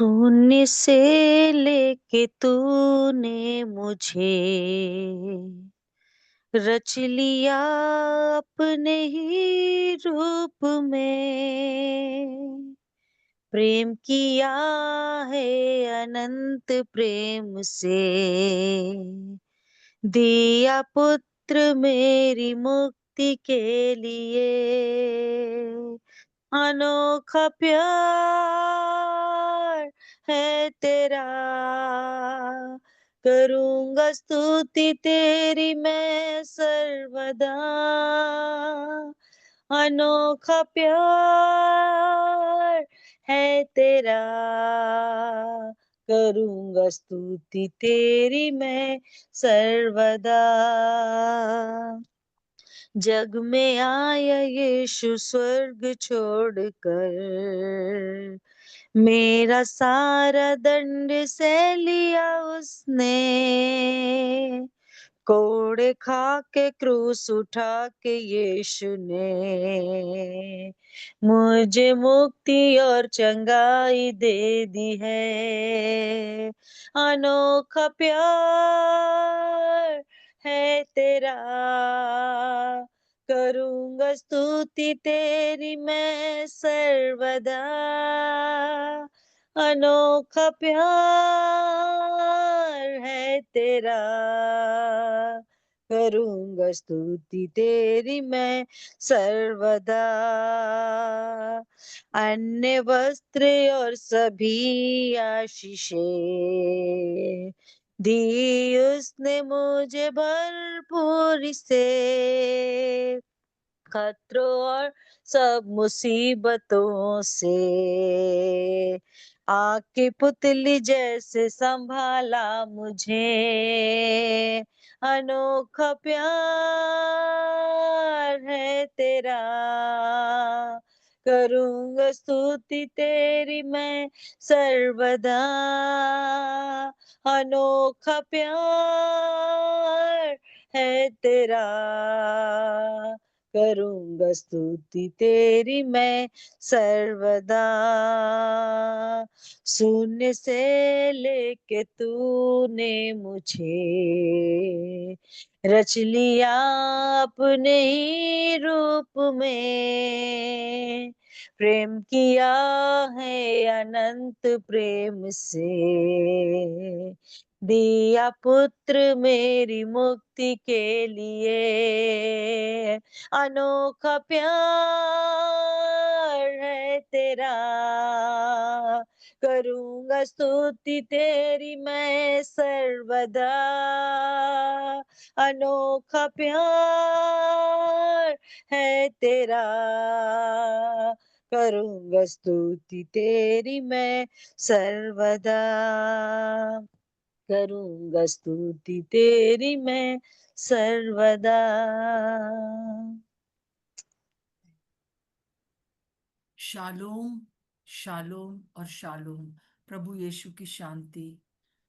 शून्य से लेके तूने मुझे रच लिया अपने ही रूप में। प्रेम किया है अनंत प्रेम से, दिया पुत्र मेरी मुक्ति के लिए। अनोखा प्यार है तेरा, करूँगा स्तुति तेरी मैं सर्वदा। अनोखा प्यार है तेरा, करूँगा स्तुति तेरी मैं सर्वदा। जग में आया यीशु स्वर्ग छोड़कर, मेरा सारा दंड सह लिया उसने। कोड़े खा के क्रूस उठा के यीशु ने मुझे मुक्ति और चंगाई दे दी है। अनोखा प्यार है तेरा, करूँगा स्तुति तेरी मैं सर्वदा। अनोखा प्यार है तेरा, करूँगा स्तुति तेरी मैं सर्वदा। अन्य वस्त्र और सभी आशीषें दी उसने मुझे भरपूर से। खतरों और सब मुसीबतों से आग की पुतली जैसे संभाला मुझे। अनोखा प्यार है तेरा, करूँगा स्तुति तेरी मैं सर्वदा। अनोखा प्यार है तेरा, करूँगा स्तुति तेरी मैं सर्वदा। शून्य से लेके तूने मुझे रच लिया अपने ही रूप में। प्रेम किया है अनंत प्रेम से, दिया पुत्र मेरी मुक्ति के लिए। अनोखा प्यार है तेरा, करूँगा स्तुति तेरी मैं सर्वदा। अनोखा प्यार है तेरा, करूँगा स्तुति तेरी मैं सर्वदा। करूँगा स्तुति तेरी मैं सर्वदा। शालोम, शालोम और शालोम। प्रभु यीशु की शांति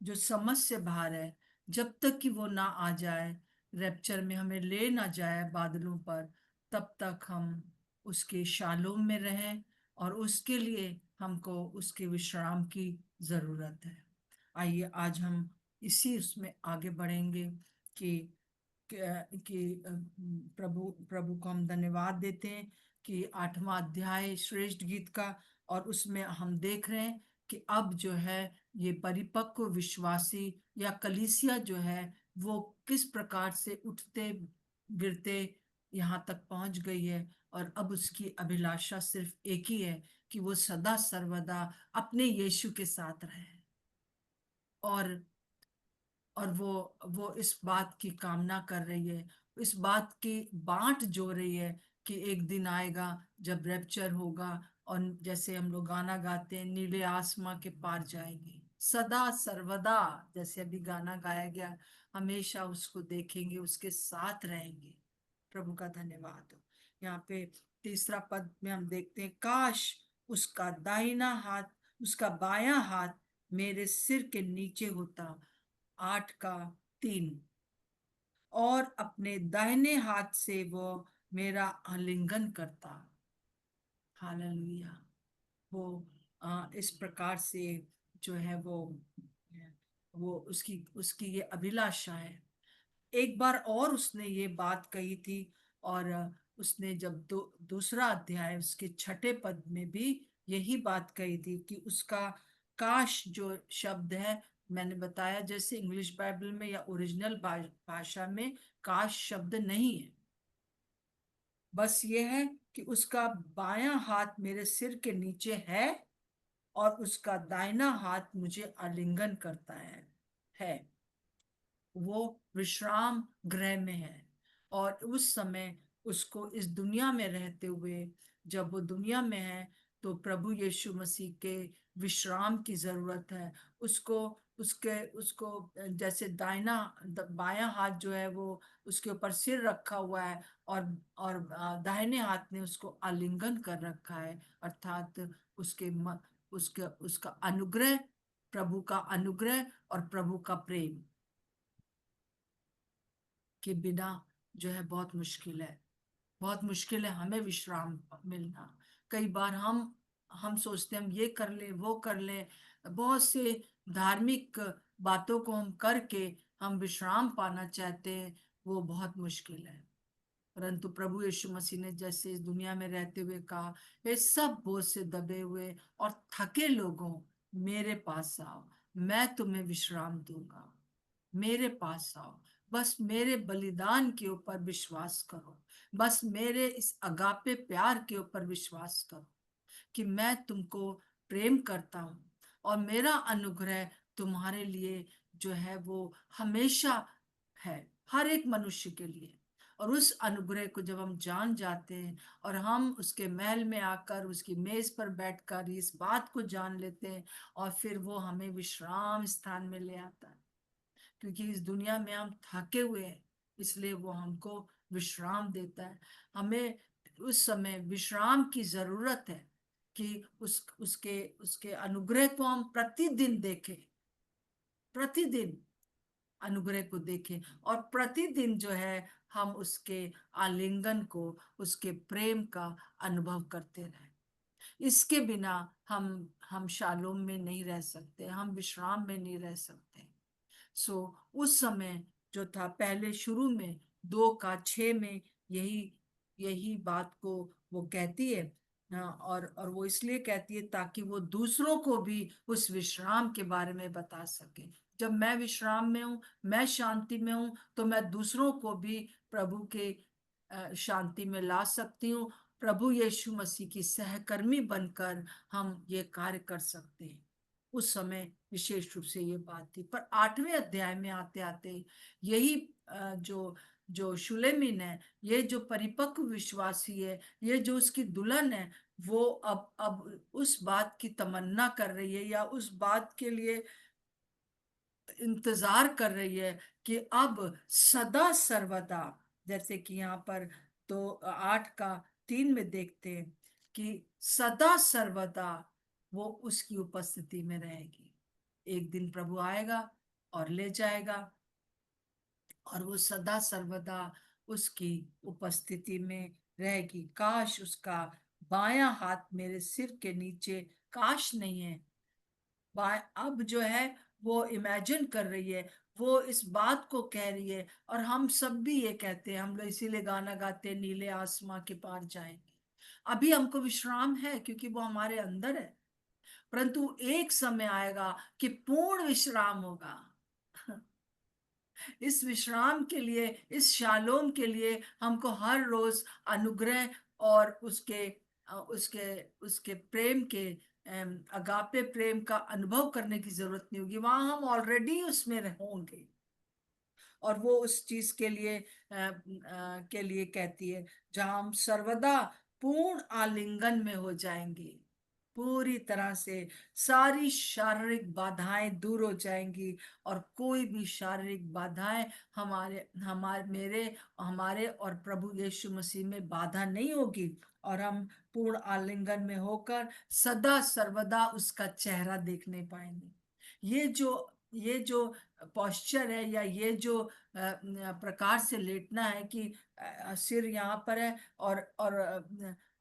जो समझ से बाहर है, जब तक कि वो ना आ जाए, रैप्चर में हमें ले ना जाए बादलों पर, तब तक हम उसके शालोम में रहें। और उसके लिए हमको उसके विश्राम की जरूरत है। आइए आज हम इसी उसमें आगे बढ़ेंगे कि प्रभु प्रभु को हम धन्यवाद देते हैं कि 8वां अध्याय श्रेष्ठ गीत का, और उसमें हम देख रहे हैं कि अब जो है ये परिपक्व विश्वासी या कलीसिया जो है वो किस प्रकार से उठते गिरते यहाँ तक पहुंच गई है। और अब उसकी अभिलाषा सिर्फ एक ही है कि वो सदा सर्वदा अपने यीशु के साथ रहे। और वो इस बात की कामना कर रही है, इस बात की बांट जो रही है कि एक दिन आएगा जब रैप्चर होगा, और जैसे हम लोग गाना गाते हैं, नीले आसमां के पार जाएंगे सदा सर्वदा। जैसे अभी गाना गाया गया, हमेशा उसको देखेंगे, उसके साथ रहेंगे। प्रभु का धन्यवाद हो। यहाँ पे तीसरा पद में हम देखते हैं, काश उसका दाहिना हाथ, उसका बायां हाथ मेरे सिर के नीचे होता। 8 का 3। और अपने दाहिने हाथ से वो मेरा आलिंगन करता। हालेलुया। वो इस प्रकार से जो है वो उसकी उसकी ये अभिलाषा है। एक बार और उसने ये बात कही थी, और उसने जब दूसरा अध्याय उसके छठे पद में भी यही बात कही थी कि उसका काश जो शब्द है, मैंने बताया जैसे इंग्लिश बाइबल में या ओरिजिनल भाषा में काश शब्द नहीं है। बस ये है कि उसका बायां हाथ मेरे सिर के नीचे है और उसका दाहिना हाथ मुझे आलिंगन करता है। वो विश्राम गृह में है, और उस समय उसको इस दुनिया में रहते हुए, जब वो दुनिया में है, तो प्रभु यीशु मसीह के विश्राम की जरूरत है उसको। उसके उसको जैसे बायां हाथ जो है वो उसके ऊपर सिर रखा हुआ है, और दाहिने हाथ ने उसको आलिंगन कर रखा है, अर्थात उसका अनुग्रह, प्रभु का अनुग्रह और प्रभु का प्रेम के बिना जो है बहुत मुश्किल है। बहुत मुश्किल है हमें विश्राम मिलना। कई बार हम सोचते हैं हम ये कर ले वो कर ले, बहुत से धार्मिक बातों को हम करके हम विश्राम पाना चाहते हैं, वो बहुत मुश्किल है। परंतु प्रभु यीशु मसीह ने जैसे इस दुनिया में रहते हुए कहा, ये सब बोझ से दबे हुए और थके लोगों, मेरे पास आओ, मैं तुम्हें विश्राम दूंगा। मेरे पास आओ, बस मेरे बलिदान के ऊपर विश्वास करो, बस मेरे इस अगापे प्यार के ऊपर विश्वास करो कि मैं तुमको प्रेम करता हूँ, और मेरा अनुग्रह तुम्हारे लिए जो है वो हमेशा है, हर एक मनुष्य के लिए। और उस अनुग्रह को जब हम जान जाते हैं और हम उसके महल में आकर उसकी मेज पर बैठकर इस बात को जान लेते हैं, और फिर वो हमें विश्राम स्थान में ले आता है, क्योंकि इस दुनिया में हम थके हुए हैं, इसलिए वो हमको विश्राम देता है। हमें उस समय विश्राम की जरूरत है कि उसके उसके अनुग्रह को हम प्रतिदिन देखें, प्रतिदिन अनुग्रह को देखें, और प्रतिदिन जो है हम उसके आलिंगन को, उसके प्रेम का अनुभव करते रहें। इसके बिना हम शालोम में नहीं रह सकते, हम विश्राम में नहीं रह सकते। सो उस समय जो था, पहले शुरू में 2:6 में यही यही बात को वो कहती है। और वो इसलिए कहती है ताकि वो दूसरों को भी उस विश्राम के बारे में बता सके। जब मैं विश्राम में हूँ, मैं शांति में हूँ, तो मैं दूसरों को भी प्रभु के शांति में ला सकती हूँ। प्रभु यीशु मसीह की सहकर्मी बनकर हम ये कार्य कर सकते हैं। उस समय विशेष रूप से ये बात थी। पर 8वें अध्याय में आते आते यही जो जो शुलेमिन है, ये जो परिपक्व विश्वासी है, ये जो उसकी दुल्हन है, वो अब उस बात की तमन्ना कर रही है, या उस बात के लिए इंतजार कर रही है कि अब सदा सर्वदा, जैसे कि यहाँ पर तो 8:3 में देखते हैं कि सदा सर्वदा वो उसकी उपस्थिति में रहेगी। एक दिन प्रभु आएगा और ले जाएगा, और वो सदा सर्वदा उसकी उपस्थिति में रहेगी। काश उसका बायां हाथ मेरे सिर के नीचे, काश नहीं है, अब जो है वो इमेजिन कर रही है, वो इस बात को कह रही है। और हम सब भी ये कहते हैं, हम लोग इसीलिए गाना गाते हैं, नीले आसमां के पार जाएंगे। अभी हमको विश्राम है क्योंकि वो हमारे अंदर है, परंतु एक समय आएगा कि पूर्ण विश्राम होगा। इस विश्राम के लिए, इस शालोम के लिए हमको हर रोज अनुग्रह और उसके उसके प्रेम के, अगापे प्रेम का अनुभव करने की जरूरत नहीं होगी। वहां हम ऑलरेडी उसमें होंगे, और वो उस चीज के लिए कहती है जहां हम सर्वदा पूर्ण आलिंगन में हो जाएंगे, पूरी तरह से सारी शारीरिक बाधाएं दूर हो जाएंगी, और कोई भी शारीरिक बाधाएं हमारे और प्रभु यीशु मसीह में बाधा नहीं होगी, और हम पूर्ण आलिंगन में होकर सदा सर्वदा उसका चेहरा देखने पाएंगे। ये जो पॉस्चर है, या ये जो प्रकार से लेटना है कि सिर यहाँ पर है और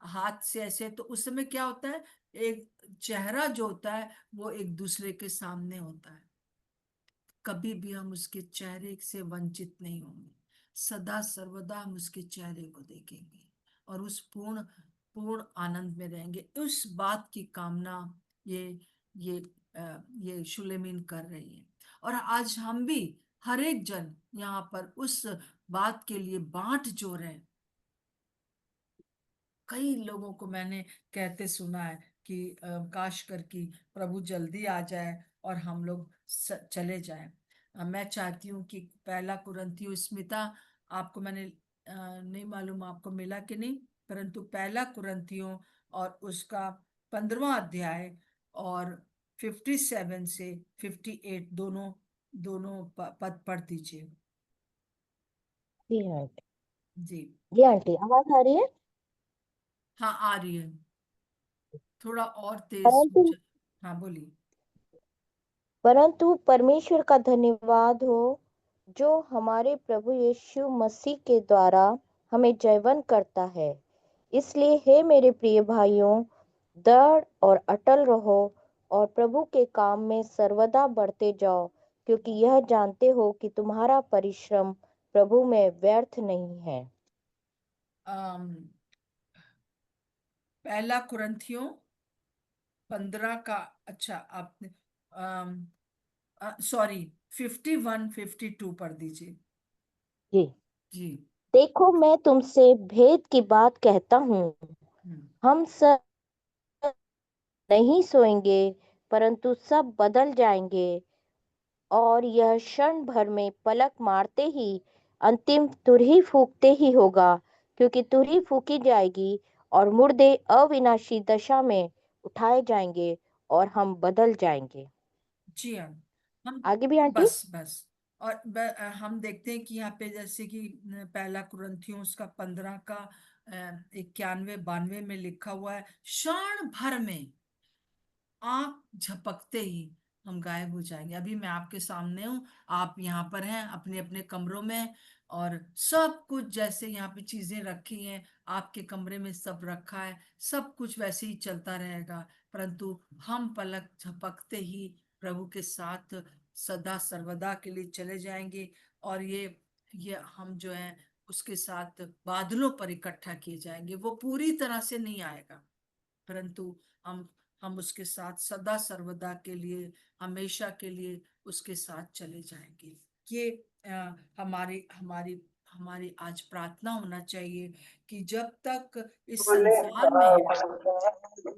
हाथ से ऐसे, तो उस समय क्या होता है, एक चेहरा जो होता है वो एक दूसरे के सामने होता है, कभी भी हम उसके चेहरे से वंचित नहीं होंगे, सदा सर्वदा हम उसके चेहरे को देखेंगे और उस पूर्ण पूर्ण आनंद में रहेंगे। उस बात की कामना ये ये ये शुलेमीन कर रही है। और आज हम भी हर एक जन यहाँ पर उस बात के लिए बांट जोड़ रहे हैं। कई लोगों को मैंने कहते सुना है कि काश कर कि प्रभु जल्दी आ जाए और हम लोग चले जाएं। मैं चाहती हूँ कि पहला कुरिन्थियों, स्मिता आपको मैंने नहीं मालूम आपको मिला कि नहीं, परंतु पहला कुरिन्थियों और उसका 15वां अध्याय और 57 से 58 दोनों दोनों पद पढ़ दीजिए। जी आंटी। जी जी आंटी, आवाज आ रही है? हाँ, आ रही है, थोड़ा और तेज परंतु हाँ बोलिए। परंतु परमेश्वर का धन्यवाद हो, जो हमारे प्रभु यीशु मसीह के द्वारा हमें जयवंत करता है। इसलिए हे मेरे प्रिय भाइयों, दृढ़ और अटल रहो और प्रभु के काम में सर्वदा बढ़ते जाओ, क्योंकि यह जानते हो कि तुम्हारा परिश्रम प्रभु में व्यर्थ नहीं है। अम, पहला कुरिन्थियों 15 का, अच्छा आपने सॉरी 51 52 पढ़ दीजिए। जी। जी। देखो, मैं तुमसे भेद की बात कहता हूँ। हम्म। हम सब नहीं सोएंगे, परंतु सब बदल जाएंगे, और यह क्षण भर में पलक मारते ही अंतिम तुरही फूंकते ही होगा, क्योंकि तुरही फूंकी जाएगी और मुर्दे अविनाशी दशा में उठाए जाएंगे और हम बदल जाएंगे। जी हाँ। हम आगे भी आंटी? बस बस और हम देखते हैं कि यहाँ पे जैसे कि पहला कुरिन्थियों उसका 15 का 91 92 में लिखा हुआ है, क्षण भर में आंख झपकते ही हम गायब हो जाएंगे। अभी मैं आपके सामने हूँ, आप यहाँ पर हैं अपने अपने कमरों में, और सब कुछ जैसे यहाँ पे चीजें रखी हैं आपके कमरे में सब रखा है, सब कुछ वैसे ही चलता रहेगा, परंतु हम पलक झपकते ही प्रभु के साथ सदा सर्वदा के लिए चले जाएंगे। और ये हम जो है उसके साथ बादलों पर इकट्ठा किए जाएंगे। वो पूरी तरह से नहीं आएगा, परंतु हम हम उसके साथ सदा सर्वदा के लिए, हमेशा के लिए उसके साथ चले जाएंगे। ये हमारी हमारी हमारी आज प्रार्थना होना चाहिए कि जब तक इस संसार में है,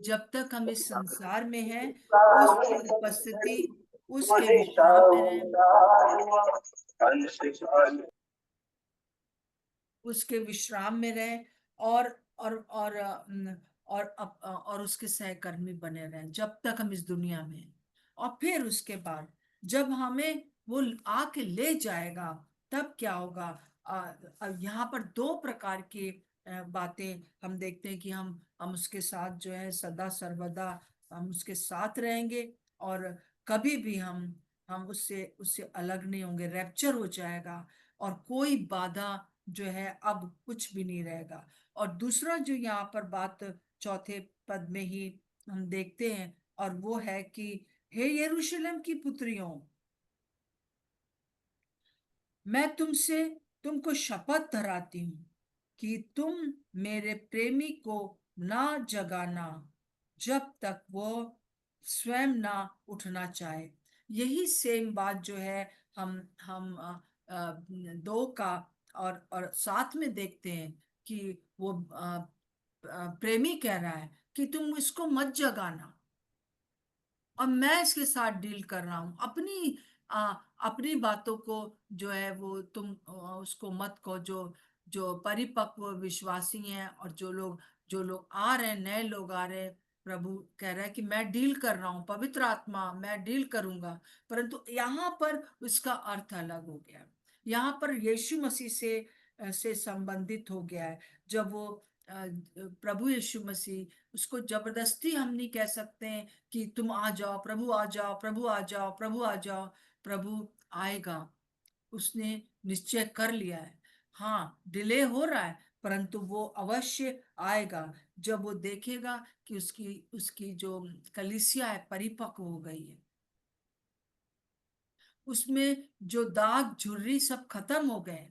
जब तक हम इस संसार में हैं, उसकी उपस्थिति, उसके विश्राम में है, उसके विश्राम में रहे, और और उसके सहकर्मी बने रहें जब तक हम इस दुनिया में हैं। और फिर उसके बाद जब हमें वो आके ले जाएगा, तब क्या होगा? यहाँ पर दो प्रकार की बातें हम देखते हैं कि हम उसके साथ जो है सदा सर्वदा हम उसके साथ रहेंगे, और कभी भी हम उससे उससे अलग नहीं होंगे। रैप्चर हो जाएगा और कोई बाधा जो है अब कुछ भी नहीं रहेगा। और दूसरा जो यहाँ पर बात चौथे पद में ही हम देखते हैं, और वो है कि हे यरूशलेम की पुत्रियों, मैं तुमको शपथ धराती हूँ कि तुम मेरे प्रेमी को ना जगाना जब तक वो स्वयं ना उठना चाहे। यही सेम बात जो है हम 2 का और साथ में देखते हैं कि वो प्रेमी कह रहा है कि तुम इसको मत जगाना, और मैं इसके साथ डील कर रहा हूं। अपनी बातों को जो है वो तुम उसको मत कहो। जो जो परिपक्व विश्वासी हैं और जो लोग आ रहे हैं, नए लोग आ रहे हैं, प्रभु कह रहा है कि मैं डील कर रहा हूँ, पवित्र आत्मा मैं डील करूंगा। परंतु यहाँ पर उसका अर्थ अलग हो गया। यहाँ पर यीशु मसीह से संबंधित हो गया है। जब वो प्रभु यीशु मसीह, उसको जबरदस्ती हम नहीं कह सकते हैं कि तुम आ जाओ, प्रभु आ जाओ, प्रभु आ जाओ, प्रभु आ जाओ। प्रभु आएगा, उसने निश्चय कर लिया है। हाँ, डिले हो रहा है, परंतु वो अवश्य आएगा। जब वो देखेगा कि उसकी उसकी जो कलीसिया है परिपक्व हो गई है, उसमें जो दाग झुर्री सब खत्म हो गए।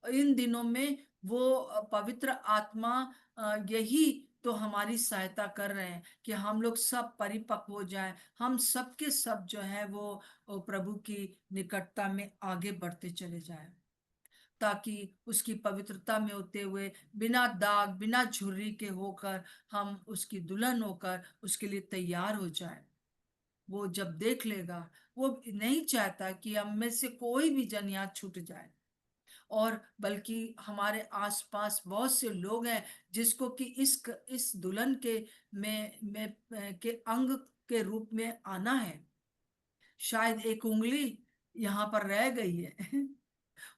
इन दिनों में वो पवित्र आत्मा यही तो हमारी सहायता कर रहे हैं कि हम लोग सब परिपक्व हो जाएं, हम सब के सब जो है वो प्रभु की निकटता में आगे बढ़ते चले जाएं, ताकि उसकी पवित्रता में होते हुए बिना दाग बिना झुर्री के होकर हम उसकी दुल्हन होकर उसके लिए तैयार हो जाए। वो जब देख लेगा, वो नहीं चाहता कि हम में से कोई भी जन यहाँ छूट जाए, और बल्कि हमारे आसपास बहुत से लोग हैं जिसको कि इस दुल्हन के में के अंग के रूप में आना है। शायद एक उंगली यहाँ पर रह गई है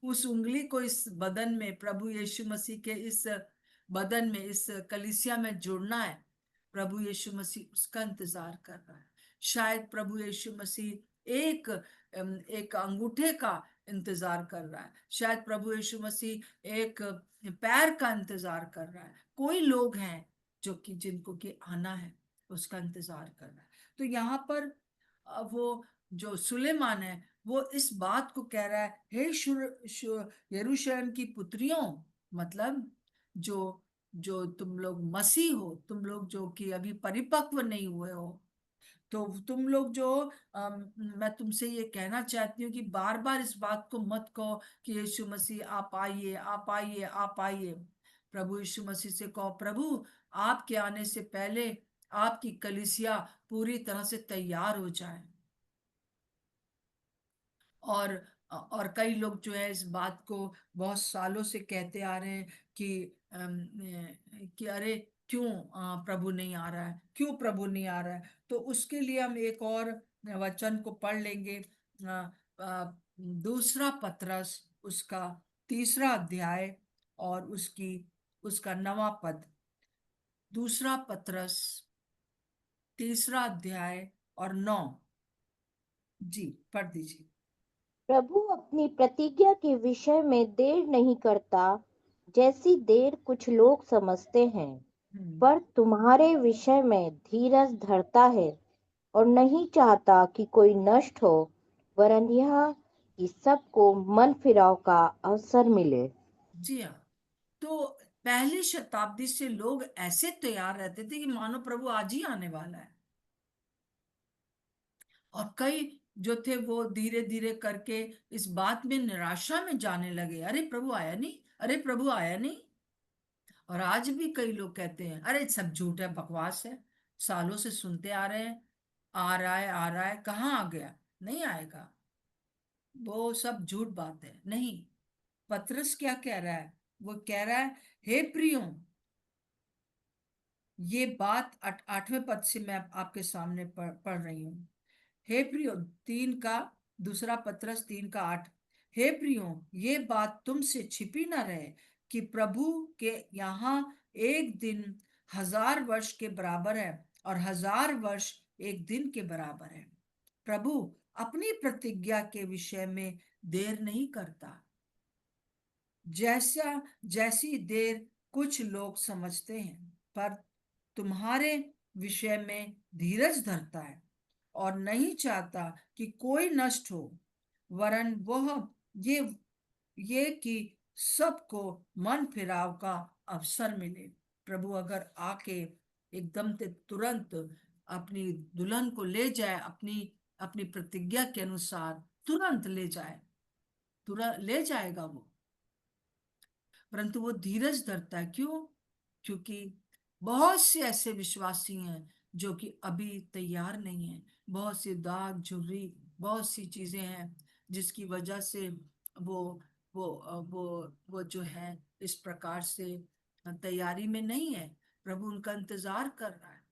उस उंगली को इस बदन में, प्रभु यीशु मसीह के इस बदन में, इस कलीसिया में जुड़ना है। प्रभु यीशु मसीह उसका इंतजार कर रहा है। शायद प्रभु यीशु मसीह एक अंगूठे का इंतजार कर रहा है। शायद प्रभु यीशु मसीह एक पैर का इंतजार कर रहा है। कोई लोग हैं जो कि जिनको कि आना है, उसका इंतजार कर रहा है। तो यहाँ पर वो जो सुलेमान है वो इस बात को कह रहा है, हे यरूशलेम की पुत्रियों, मतलब जो जो तुम लोग मसीह हो, तुम लोग जो कि अभी परिपक्व नहीं हुए हो, तो तुम लोग जो मैं तुमसे ये कहना चाहती हूँ कि बार बार इस बात को मत कहो कि यीशु मसीह आप आइए, आप आइए, आप आइए। प्रभु यीशु मसीह से कहो, प्रभु आपके आने से पहले आपकी कलीसिया पूरी तरह से तैयार हो जाए। और कई लोग जो है इस बात को बहुत सालों से कहते आ रहे हैं कि अरे क्यों प्रभु नहीं आ रहा है, क्यों प्रभु नहीं आ रहा है। तो उसके लिए हम एक और वचन को पढ़ लेंगे, दूसरा पतरस उसका 3 अध्याय और उसका 9वां पद। दूसरा पतरस 3 अध्याय और 9। जी पढ़ दीजिए। प्रभु अपनी प्रतिज्ञा के विषय में देर नहीं करता, जैसी देर कुछ लोग समझते हैं, पर तुम्हारे विषय में धीरज धरता है और नहीं चाहता कि कोई नष्ट हो, वरन यह कि सबको मन फिराव का अवसर मिले। जी हाँ। तो पहली शताब्दी से लोग ऐसे तैयार रहते थे कि मानो प्रभु आज ही आने वाला है, और कई जो थे वो धीरे धीरे करके इस बात में निराशा में जाने लगे, अरे प्रभु आया नहीं, अरे प्रभु आया नहीं। और आज भी कई लोग कहते हैं अरे सब झूठ है, बकवास है, सालों से सुनते आ रहे हैं, आ रहा है आ रहा है, कहाँ आ गया, नहीं आएगा, वो सब झूठ बात है। नहीं, पतरस क्या कह रहा है, वो कह रहा है, हे प्रियो, ये बात 8वें पद से मैं आपके सामने पढ़ रही हूँ। हे प्रियो, 3 का दूसरा पतरस 3 का 8। हे प्रियो, ये बात तुमसे छिपी न रहे कि प्रभु के यहाँ एक दिन 1000 वर्ष के बराबर है और 1000 वर्ष एक दिन के बराबर है। प्रभु अपनी प्रतिज्ञा के विषय में देर नहीं करता, जैसी देर कुछ लोग समझते हैं, पर तुम्हारे विषय में धीरज धरता है और नहीं चाहता कि कोई नष्ट हो, वरन वह ये ये कि सबको मन फिराव का अवसर मिले। प्रभु अगर आके एकदम से तुरंत अपनी दुल्हन को ले जाए, अपनी अपनी प्रतिज्ञा के अनुसार तुरंत ले जाए, तुरंत ले जाएगा वो, परंतु वो धीरज धरता है। क्यों? क्योंकि बहुत से ऐसे विश्वासी हैं जो कि अभी तैयार नहीं है। बहुत सी दाग झुर्री, बहुत सी चीजें हैं जिसकी वजह से वो वो जो है इस प्रकार से तैयारी में नहीं है। प्रभु उनका इंतजार कर रहा है,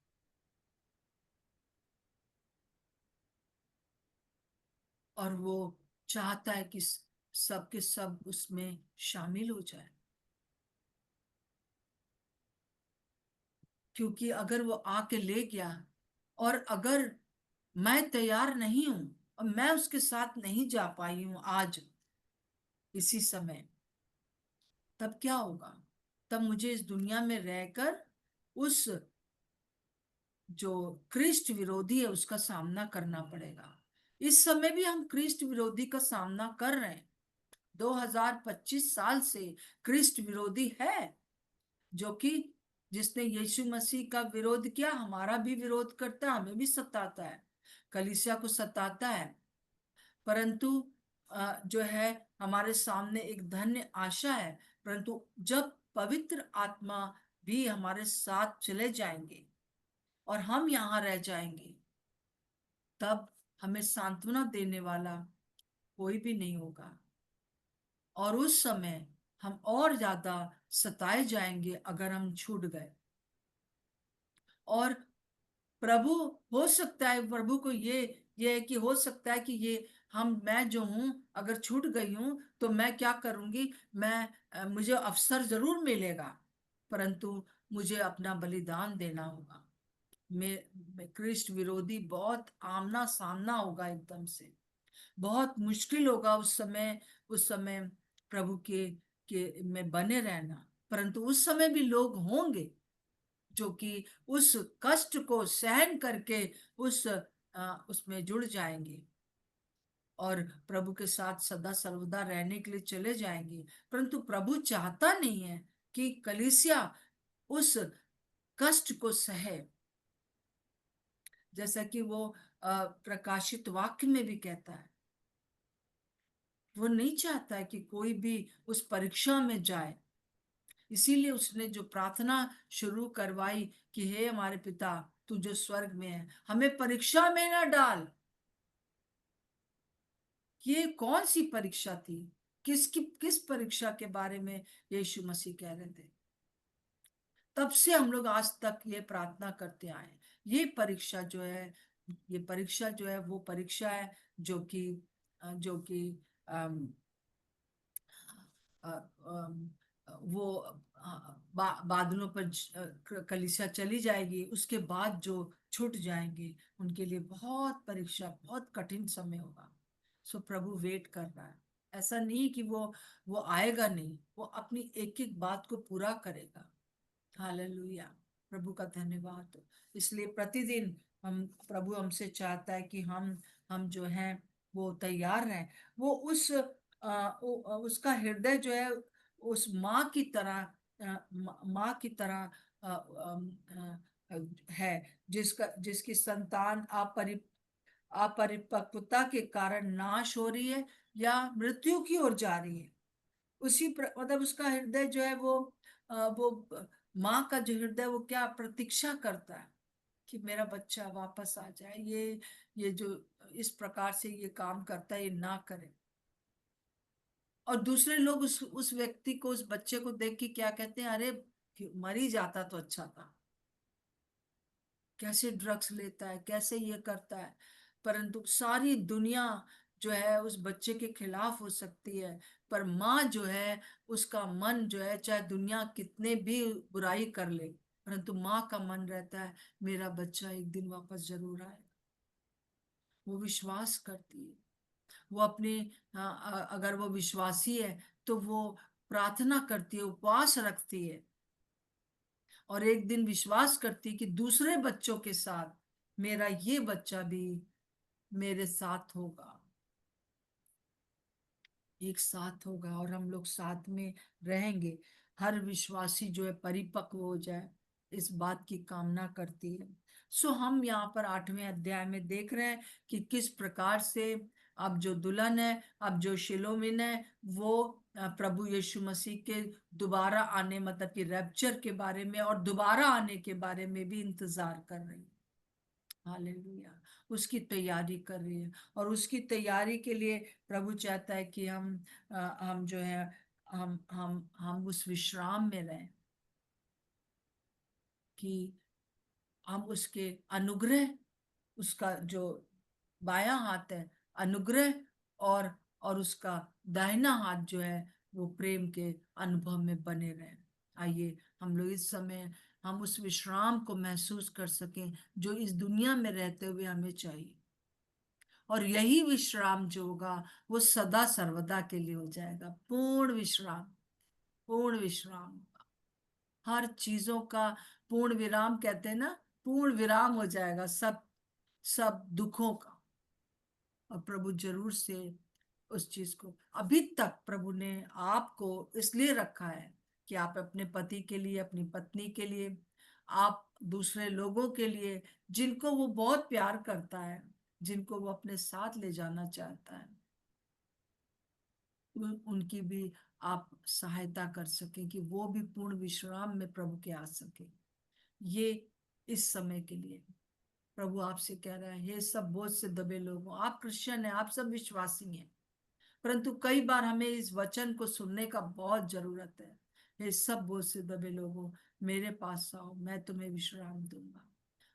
और वो चाहता है कि सब के सब उसमें शामिल हो जाए। क्योंकि अगर वो आके ले गया और अगर मैं तैयार नहीं हूं और मैं उसके साथ नहीं जा पाई हूं आज इसी समय, तब क्या होगा? तब मुझे इस दुनिया में रहकर उस जो क्रिस्ट विरोधी है उसका सामना करना पड़ेगा। इस समय भी हम क्रिस्ट विरोधी का सामना कर रहे हैं। 2025 साल से क्रिस्ट विरोधी है, जो कि जिसने यीशु मसीह का विरोध किया, हमारा भी विरोध करता है, हमें भी सताता है, कलीसिया को सताता है। परंतु जो है हमारे सामने एक धन्य आशा है। परंतु जब पवित्र आत्मा भी हमारे साथ चले जाएंगे और हम यहाँ रह जाएंगे, तब हमें सांत्वना देने वाला कोई भी नहीं होगा। और उस समय हम और ज्यादा सताए जाएंगे अगर हम छूट गए। और प्रभु, हो सकता है प्रभु को ये है कि हो सकता है कि मैं जो हूं अगर छूट गई हूं तो मैं क्या करूंगी, मुझे अवसर जरूर मिलेगा, परंतु मुझे अपना बलिदान देना होगा। मैं क्रिस्ट विरोधी बहुत आमना सामना होगा, एकदम से बहुत मुश्किल होगा उस समय प्रभु के में बने रहना। परंतु उस समय भी लोग होंगे जो कि उस कष्ट को सहन करके उसमें जुड़ जाएंगे और प्रभु के साथ सदा सर्वदा रहने के लिए चले जाएंगे। परंतु प्रभु चाहता नहीं है कि कलीसिया उस कष्ट को सहे, जैसा कि वो प्रकाशित वाक्य में भी कहता है। वो नहीं चाहता है कि कोई भी उस परीक्षा में जाए। इसीलिए उसने जो प्रार्थना शुरू करवाई कि हे हमारे पिता तू जो स्वर्ग में है, हमें परीक्षा में ना डाल। ये कौन सी परीक्षा थी? किस परीक्षा के बारे में यीशु मसीह कह रहे थे? तब से हम लोग आज तक ये प्रार्थना करते आए। ये परीक्षा जो है, ये परीक्षा जो है वो परीक्षा है जो कि अ, अम, वो बादलों पर कलीसिया चली जाएगी, उसके बाद जो छूट जाएंगे उनके लिए बहुत परीक्षा, बहुत कठिन समय होगा। सो प्रभु वेट कर रहा है। ऐसा नहीं कि वो आएगा नहीं, वो अपनी एक एक बात को पूरा करेगा। हालेलुया, प्रभु का धन्यवाद हो। इसलिए प्रतिदिन प्रभु हमसे चाहता है कि हम जो हैं वो तैयार रहें। वो उसका हृदय जो है उस माँ की तरह, माँ की तरह है, जिसकी संतान अपरिपक्वता के कारण नाश हो रही है या मृत्यु की ओर जा रही है। मतलब उसका हृदय जो है वो माँ का जो हृदय वो क्या प्रतीक्षा करता है कि मेरा बच्चा वापस आ जाए। ये जो इस प्रकार से ये काम करता है, ये ना करे। और दूसरे लोग उस व्यक्ति को, उस बच्चे को देख के क्या कहते हैं, अरे मर ही जाता तो अच्छा था, कैसे ड्रग्स लेता है, कैसे ये करता है। परंतु सारी दुनिया जो है उस बच्चे के खिलाफ हो सकती है, पर माँ जो है उसका मन जो है, चाहे दुनिया कितने भी बुराई कर ले, परंतु माँ का मन रहता है मेरा बच्चा एक दिन वापस जरूर आएगा। वो विश्वास करती है। वो अपने अगर वो विश्वासी है तो वो प्रार्थना करती है, उपवास रखती है और एक दिन विश्वास करती है कि दूसरे बच्चों के साथ मेरा ये बच्चा भी मेरे साथ होगा, एक साथ होगा और हम लोग साथ में रहेंगे। हर विश्वासी जो है परिपक्व हो जाए, इस बात की कामना करती है। सो हम यहाँ पर 8वें अध्याय में देख रहे हैं कि किस प्रकार से अब जो दुल्हन है, अब जो शिलोमिन है, वो प्रभु यीशु मसीह के दोबारा आने, मतलब कि रैप्चर के बारे में और दोबारा आने के बारे में भी इंतजार कर रही है। हालेलुया, उसकी तैयारी कर रही है। और उसकी तैयारी के लिए प्रभु चाहता है कि हम जो है हम उस विश्राम में रहें, कि हम उसके अनुग्रह, उसका जो बायां हाथ है अनुग्रह, और उसका दाहिना हाथ जो है वो प्रेम के अनुभव में बने रहें। आइए हम लोग इस समय हम उस विश्राम को महसूस कर सकें जो इस दुनिया में रहते हुए हमें चाहिए। और यही विश्राम जो होगा वो सदा सर्वदा के लिए हो जाएगा, पूर्ण विश्राम, पूर्ण विश्राम। हर चीजों का पूर्ण विराम, कहते हैं ना, पूर्ण विराम हो जाएगा सब सब दुखों का। और प्रभु जरूर से उस चीज को, अभी तक प्रभु ने आपको इसलिए रखा है कि आप अपने पति के लिए, अपनी पत्नी के लिए, आप दूसरे लोगों के लिए जिनको वो बहुत प्यार करता है, जिनको वो अपने साथ ले जाना चाहता है, उनकी भी आप सहायता कर सके कि वो भी पूर्ण विश्राम में प्रभु के आ सके। ये इस समय के लिए प्रभु आपसे कह रहा है, हे सब बोझ से दबे लोगों, आप क्रिश्चियन हैं, आप सब विश्वासी हैं, परंतु कई बार हमें इस वचन को सुनने का बहुत जरूरत है। हे सब बोझ से दबे लोगों, मेरे पास आओ, मैं तुम्हें विश्राम दूंगा।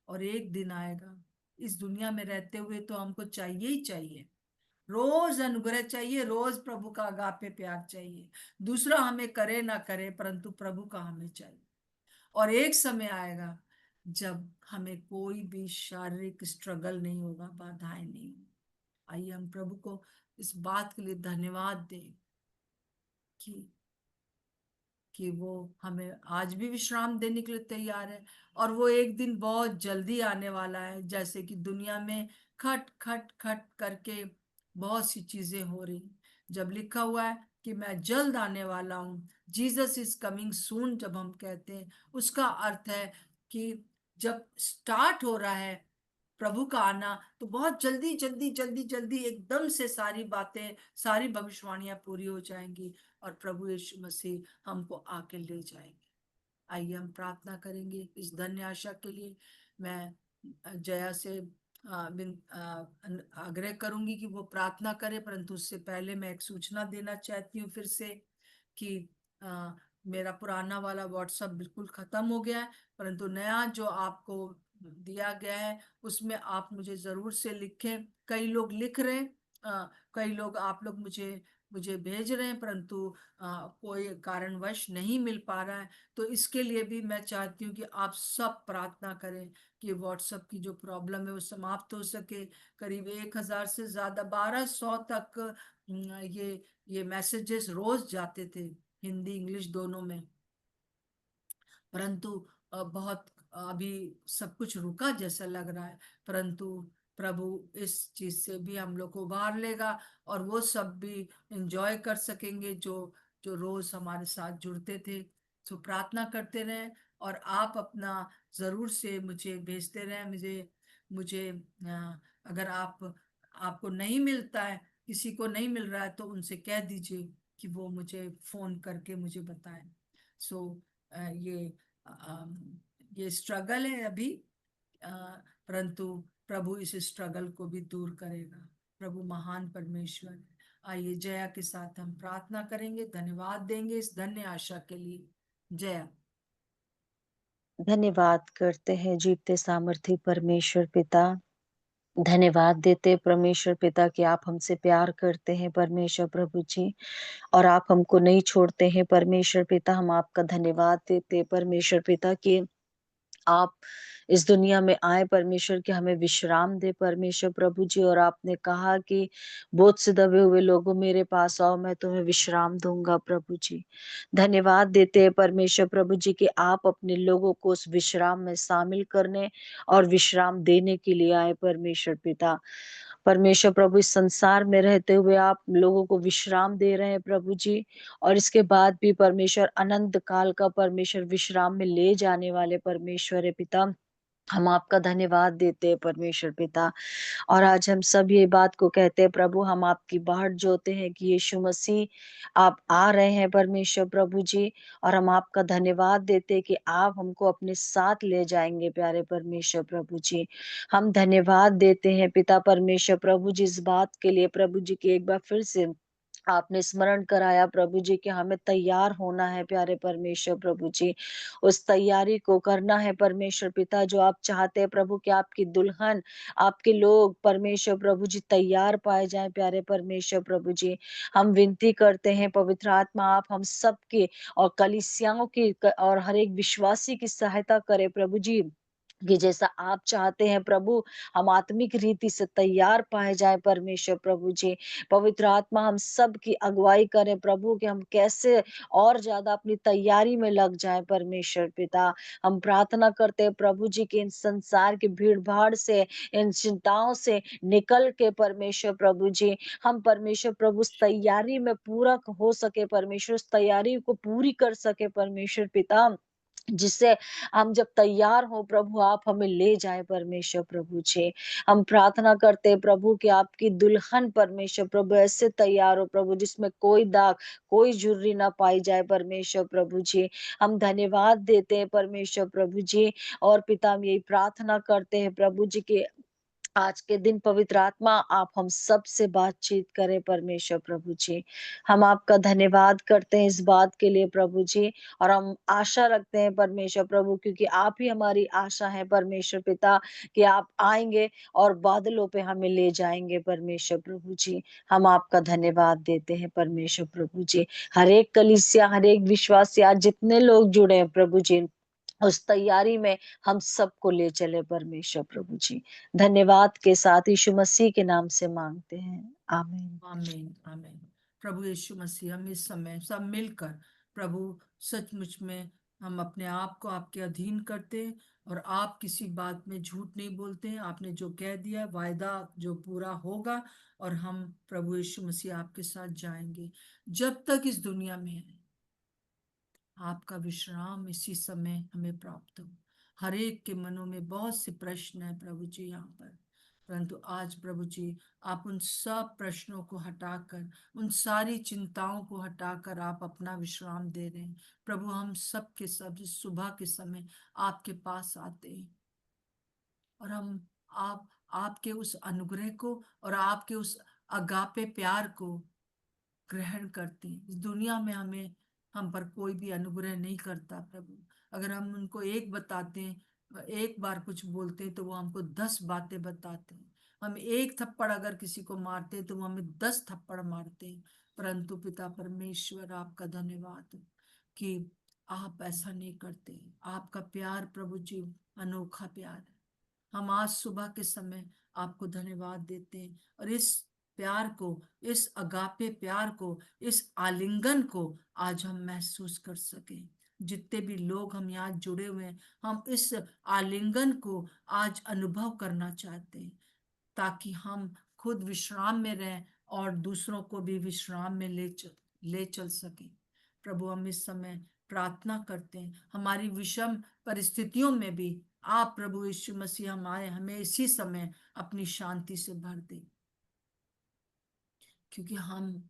और एक दिन आएगा, इस दुनिया में रहते हुए तो हमको चाहिए ही चाहिए, रोज अनुग्रह चाहिए, रोज प्रभु का अगापे प्यार चाहिए। दूसरा हमें करे ना करे, परंतु प्रभु का हमें चाहिए। और एक समय आएगा जब हमें कोई भी शारीरिक स्ट्रगल नहीं होगा, बाधाएं नहीं होगी। आइए हम प्रभु को इस बात के लिए धन्यवाद दें कि वो हमें आज भी विश्राम देने के लिए तैयार है। और वो एक दिन बहुत जल्दी आने वाला है, जैसे कि दुनिया में खट खट खट करके बहुत सी चीजें हो रही। जब लिखा हुआ है कि मैं जल्द आने वाला हूँ, जीसस इज कमिंग सून, जब हम कहते हैं, उसका अर्थ है कि जब स्टार्ट हो रहा है प्रभु का आना, तो बहुत जल्दी जल्दी जल्दी जल्दी एकदम से सारी बातें, सारी भविष्यवाणियां पूरी हो जाएंगी और प्रभु यीशु मसीह हमको आके ले जाएंगे। आइए हम प्रार्थना करेंगे इस धन्य आशा के लिए। मैं जया से आग्रह करूंगी कि वो प्रार्थना करे, परंतु उससे पहले मैं एक सूचना देना चाहती हूँ फिर से कि मेरा पुराना वाला व्हाट्सएप बिल्कुल खत्म हो गया है, परंतु नया जो आपको दिया गया है उसमें आप मुझे जरूर से लिखें। कई लोग लिख रहे हैं, कई लोग आप लोग मुझे मुझे भेज रहे हैं, परंतु कोई कारणवश नहीं मिल पा रहा है। तो इसके लिए भी मैं चाहती हूँ कि आप सब प्रार्थना करें कि व्हाट्सएप की जो प्रॉब्लम है वो समाप्त हो सके। करीब 1000 से ज्यादा, 1200 तक ये मैसेजेस रोज जाते थे, हिंदी इंग्लिश दोनों में, परंतु बहुत अभी सब कुछ रुका जैसा लग रहा है। परंतु प्रभु इस चीज से भी हम लोग को उबार लेगा और वो सब भी एंजॉय कर सकेंगे जो जो रोज हमारे साथ जुड़ते थे। तो प्रार्थना करते रहें और आप अपना जरूर से मुझे भेजते रहें। मुझे मुझे अगर आपको नहीं मिलता है, किसी को नहीं मिल रहा है, तो उनसे कह दीजिए कि वो मुझे फोन करके मुझे बताएं। सो ये अम, ये स्ट्रगल है अभी, अ, परंतु प्रभु इस स्ट्रगल को भी दूर करेगा। प्रभु महान परमेश्वर है। आइए जया के साथ हम प्रार्थना करेंगे, धन्यवाद देंगे इस धन्य आशा के लिए। जया। धन्यवाद करते हैं जीवते सामर्थी परमेश्वर पिता। धन्यवाद देते परमेश्वर पिता कि आप हमसे प्यार करते हैं परमेश्वर प्रभु जी, और आप हमको नहीं छोड़ते हैं परमेश्वर पिता। हम आपका धन्यवाद देते परमेश्वर पिता कि आप इस दुनिया में आए परमेश्वर, कि हमें विश्राम दे परमेश्वर प्रभु जी। और आपने कहा कि बोझ से दबे हुए लोगों मेरे पास आओ, मैं तुम्हें विश्राम दूंगा प्रभु जी। धन्यवाद देते हैं परमेश्वर प्रभु जी कि आप अपने लोगों को उस विश्राम में शामिल करने और विश्राम देने के लिए आए परमेश्वर पिता। परमेश्वर प्रभु, इस संसार में रहते हुए आप लोगों को विश्राम दे रहे हैं प्रभु जी, और इसके बाद भी परमेश्वर अनंत काल का परमेश्वर विश्राम में ले जाने वाले परमेश्वर है पिता। हम आपका धन्यवाद देते हैं परमेश्वर पिता। और आज हम सब ये बात को कहते हैं प्रभु, हम आपकी बाट जोते हैं कि यीशु मसीह आप आ रहे हैं परमेश्वर प्रभु जी। और हम आपका धन्यवाद देते हैं कि आप हमको अपने साथ ले जाएंगे प्यारे परमेश्वर प्रभु जी। हम धन्यवाद देते हैं पिता परमेश्वर प्रभु जी इस बात के लिए प्रभु जी की एक बार फिर से आपने स्मरण कराया प्रभु जी कि हमें तैयार होना है प्यारे परमेश्वर प्रभु जी। उस तैयारी को करना है परमेश्वर पिता जो आप चाहते हैं प्रभु, कि आपकी दुल्हन, आपके लोग परमेश्वर प्रभु जी तैयार पाए जाएं प्यारे परमेश्वर प्रभु जी। हम विनती करते हैं पवित्र आत्मा, आप हम सबके और कलीसियाओं की और हर एक विश्वासी की सहायता करे प्रभु जी, कि जैसा आप चाहते हैं प्रभु, हम आत्मिक रीति से तैयार पाए जाएँ परमेश्वर प्रभु जी। पवित्र आत्मा हम सब की अगुवाई करें प्रभु कि हम कैसे और ज़्यादा अपनी तैयारी में लग जाएँ परमेश्वर पिता। हम प्रार्थना करते हैं प्रभु जी कि इन संसार की भीड़-भाड़ से, इन चिंताओं से निकल के परमेश्वर प्रभु जी, हम परमेश्वर प्रभु उस तैयारी में पूरा हो सके परमेश्वर, उस तैयारी को पूरी कर सके परमेश्वर पिता। जिससे हम जब तैयार हो प्रभु आप हमें ले जाएँ परमेश्वर प्रभु जी। हम प्रार्थना करते हैं प्रभु कि आपकी दुल्हन परमेश्वर प्रभु ऐसे तैयार हो प्रभु जिसमें कोई दाग, कोई झुर्री ना पाई जाए परमेश्वर प्रभु जी। हम धन्यवाद देते हैं परमेश्वर प्रभु जी और पिता हम यही प्रार्थना करते हैं प्रभु जी कि आज के दिन पवित्र आत्मा आप हम सब से बातचीत करें परमेश्वर प्रभु जी। हम आपका धन्यवाद करते हैं इस बात के लिए प्रभु जी और हम आशा रखते हैं परमेश्वर प्रभु क्योंकि आप ही हमारी आशा है परमेश्वर पिता कि आप आएँगे और बादलों पे हमें ले जाएँगे परमेश्वर प्रभु जी। हम आपका धन्यवाद देते हैं परमेश्वर प्रभु जी। हर एक कलीसिया, हर एक विश्वासी आज जितने लोग जुड़े हैं प्रभु जी, उस तैयारी में हम सबको ले चले परमेश्वर प्रभु जी। धन्यवाद के साथ यीशु मसीह के नाम से माँगते हैं। आमीन। आमीन आमीन। प्रभु यीशु मसीह हम इस समय सब मिलकर प्रभु सचमुच में हम अपने आप को आपके अधीन करते हैं और आप किसी बात में झूठ नहीं बोलते हैं। आपने जो कह दिया वायदा जो पूरा होगा और हम प्रभु यीशु मसीह आपके साथ जाएंगे जब तक इस दुनिया में है। आपका विश्राम इसी समय हमें प्राप्त हो। हर एक के मनों में बहुत से प्रश्न है प्रभु जी यहाँ पर, परंतु आज प्रभु जी आप उन सब प्रश्नों को हटाकर, उन सारी चिंताओं को हटाकर आप अपना विश्राम दे रहे हैं। प्रभु हम सब के सब इस सुबह के समय आपके पास आते हैं और हम आपके उस अनुग्रह को और आपके उस अगापे प्यार को ग्रहण करते हैं। इस दुनिया में हमें हम पर कोई भी अनुग्रह नहीं करता प्रभु। अगर हम उनको एक बताते हैं, एक बार कुछ बोलते हैं तो वो हमको 10 बातें बताते हैं। हम एक थप्पड़ अगर किसी को मारते हैं तो वो हमें 10 थप्पड़ मारते हैं। परंतु पिता परमेश्वर आपका धन्यवाद हो कि आप ऐसा नहीं करते। आपका प्यार प्रभु जी अनोखा प्यार है। हम आज सुबह के समय आपको धन्यवाद देते हैं और इस प्यार को, इस अगापे प्यार को, इस आलिंगन को आज हम महसूस कर सकें। जितने भी लोग हम यहाँ जुड़े हुए हैं, हम इस आलिंगन को आज अनुभव करना चाहते हैं ताकि हम खुद विश्राम में रहें और दूसरों को भी विश्राम में ले चल सकें। प्रभु हम इस समय प्रार्थना करते हैं हमारी विषम परिस्थितियों में भी आप प्रभु यीशु मसीह हमें इसी समय अपनी शांति से भर दे, क्योंकि हम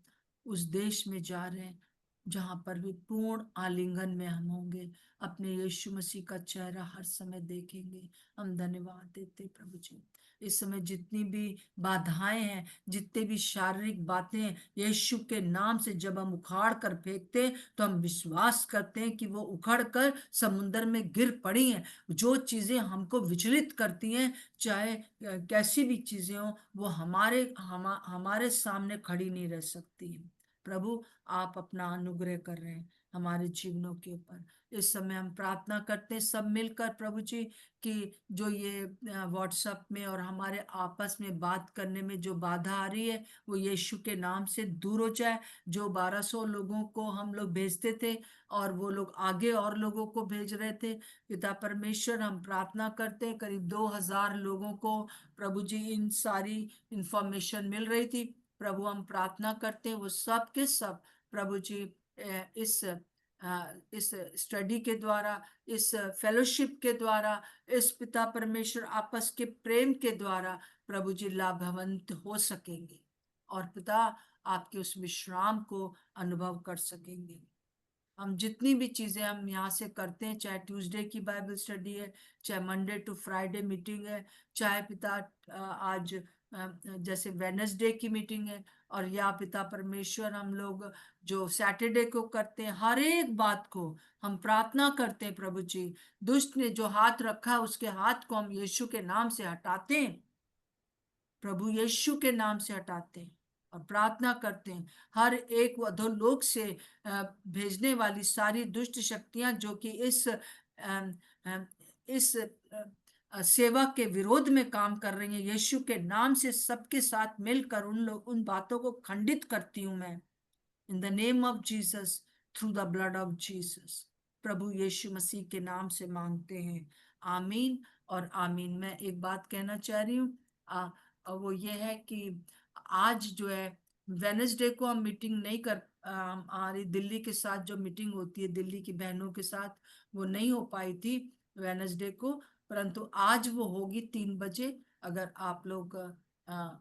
उस देश में जा रहे हैं जहां पर भी पूर्ण आलिंगन में हम होंगे, अपने यीशु मसीह का चेहरा हर समय देखेंगे। हम धन्यवाद देते प्रभु जी। इस समय जितनी भी बाधाएं हैं, जितने भी शारीरिक बातें हैं, यीशु के नाम से जब हम उखाड़ कर फेंकते हैं तो हम विश्वास करते हैं कि वो उखड़ कर समुद्र में गिर पड़ी हैं। जो चीजें हमको विचलित करती हैं, चाहे कैसी भी चीजें हो, वो हमारे सामने खड़ी नहीं रह सकती है। प्रभु आप अपना अनुग्रह कर रहे हैं हमारे जीवनों के ऊपर। इस समय हम प्रार्थना करते हैं सब मिलकर प्रभु जी कि जो ये व्हाट्सएप में और हमारे आपस में बात करने में जो बाधा आ रही है वो यीशु के नाम से दूर हो जाए। जो 1200 लोगों को हम लोग भेजते थे और वो लोग आगे और लोगों को भेज रहे थे, पिता परमेश्वर हम प्रार्थना करते हैं करीब 2000 लोगों को प्रभु जी इन सारी इंफॉर्मेशन मिल रही थी। प्रभु हम प्रार्थना करते हैं वो सब के सब प्रभु जी इस स्टडी के द्वारा, इस फेलोशिप के द्वारा, इस पिता परमेश्वर आपस के प्रेम के द्वारा प्रभु जी लाभवंत हो सकेंगे और पिता आपके उस विश्राम को अनुभव कर सकेंगे। हम जितनी भी चीजें हम यहाँ से करते हैं, चाहे ट्यूसडे की बाइबल स्टडी है, चाहे मंडे टू फ्राइडे मीटिंग है, चाहे पिता आज जैसे वेडनेसडे की मीटिंग है, और या पिता परमेश्वर हम लोग जो सैटरडे को करते हैं, हर एक बात को हम प्रार्थना करते हैं प्रभु जी। दुष्ट ने जो हाथ रखा उसके हाथ को हम यीशु के नाम से हटाते हैं, प्रभु यीशु के नाम से हटाते हैं और प्रार्थना करते हैं हर एक अधोलोक से भेजने वाली सारी दुष्ट शक्तियां जो कि इस सेवा के विरोध में काम कर रही हैं, यीशु के नाम से सबके साथ मिलकर उन बातों को खंडित करती हूं मैं, in the name of Jesus, through the blood of Jesus. प्रभु यीशु मसीह के नाम से मांगते हैं, आमीन और आमीन। मैं एक बात कहना चाह रही हूँ, वो ये है कि आज जो है वेडनेसडे को हम मीटिंग नहीं कर हमारी दिल्ली के साथ जो मीटिंग होती है दिल्ली की बहनों के साथ, वो नहीं हो पाई थी वेडनेसडे को, परंतु आज वो होगी 3 बजे। अगर आप लोग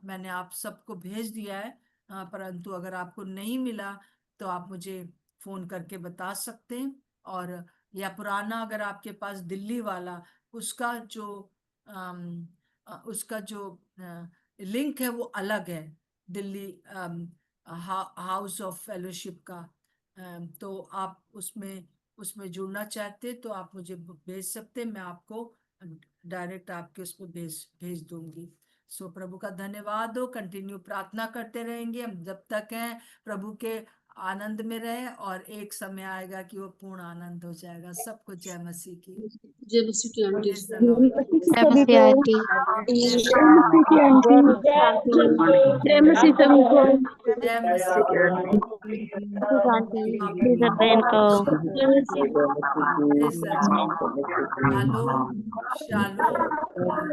मैंने आप सबको भेज दिया है, परंतु अगर आपको नहीं मिला तो आप मुझे फोन करके बता सकते हैं। और या पुराना अगर आपके पास दिल्ली वाला, उसका जो लिंक है वो अलग है, दिल्ली हाउस ऑफ फेलोशिप का। तो आप उसमें जुड़ना चाहते तो आप मुझे भेज सकते, मैं आपको डायरेक्ट आपके उसको भेज दूंगी। सो प्रभु का धन्यवाद हो, कंटिन्यू प्रार्थना करते रहेंगे हम जब तक हैं, प्रभु के आनंद में रहे, और एक समय आएगा कि वो पूर्ण आनंद हो जाएगा। सबको जय मसीह की। जय मसीह की आंटी। Praise the Lord. जय मसीह आंटी। जय जय मसीह सभी को। जय मसीह। आंटी प्लीज बहन को Praise the Lord. Shalom shalom.